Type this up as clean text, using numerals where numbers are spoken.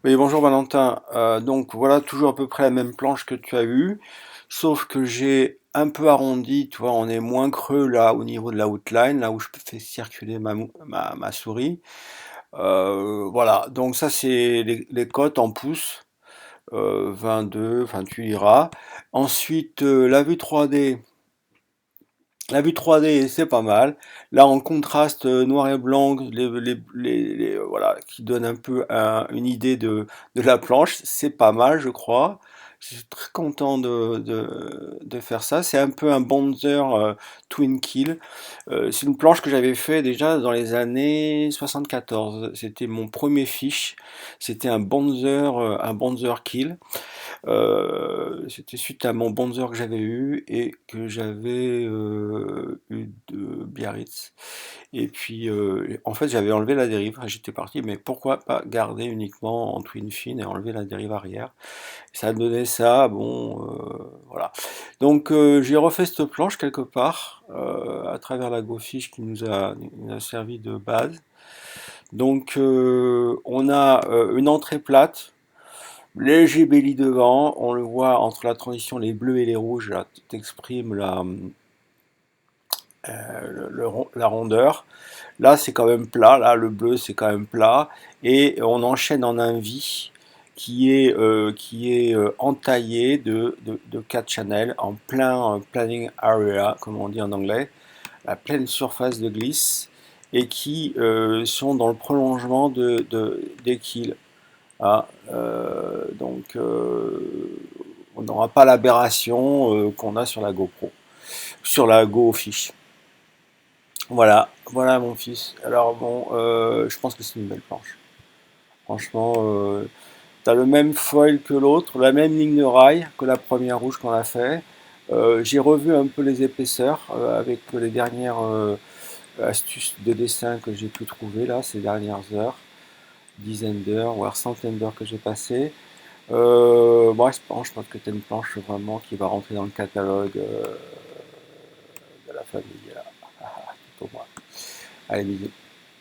Oui, bonjour Valentin. Donc voilà, toujours à peu près la même planche que tu as eue, sauf que j'ai un peu arrondi, tu vois, on est moins creux là au niveau de la outline, là où je fais circuler ma souris. Voilà, donc ça c'est les cotes en pouces, 22, enfin tu liras. Ensuite, la vue 3D, c'est pas mal. Là, en contraste noir et blanc, voilà, qui donne un peu une idée de la planche, c'est pas mal, je crois. Je suis très content de faire ça. C'est un peu un Bonzer Twin Kill. C'est une planche que j'avais fait déjà dans les années 74. C'était mon premier fiche. C'était un Bonzer Kill. C'était suite à mon Bonzer que j'avais eu et que j'avais eu de Biarritz. Et puis, en fait, j'avais enlevé la dérive. J'étais parti, mais pourquoi pas garder uniquement en twin fin et enlever la dérive arrière? Ça donnait ça, bon, voilà. Donc, j'ai refait cette planche quelque part à travers la GoFish nous a servi de base. Donc, on a une entrée plate, léger belly devant, on le voit entre la transition les bleus et les rouges, là, t'exprimes la rondeur. Là, c'est quand même plat, là, le bleu, c'est quand même plat, et on enchaîne en un V qui est entaillé de 4 channels en plein planning area, comme on dit en anglais, la pleine surface de glisse, et qui sont dans le prolongement des quills. Ah, donc, on n'aura pas l'aberration qu'on a sur la GoPro, sur la GoFish. Voilà, voilà mon fils. Alors bon, je pense que c'est une belle planche. Franchement, t'as le même foil que l'autre, la même ligne de rail que la première rouge qu'on a fait. J'ai revu un peu les épaisseurs avec les dernières astuces de dessin que j'ai pu trouver là ces dernières heures, dizaines d'heures, voire centaines d'heures que j'ai passées. Bon, je pense que tu as une planche vraiment qui va rentrer dans le catalogue de la famille là, pour moi. Allez, bisous.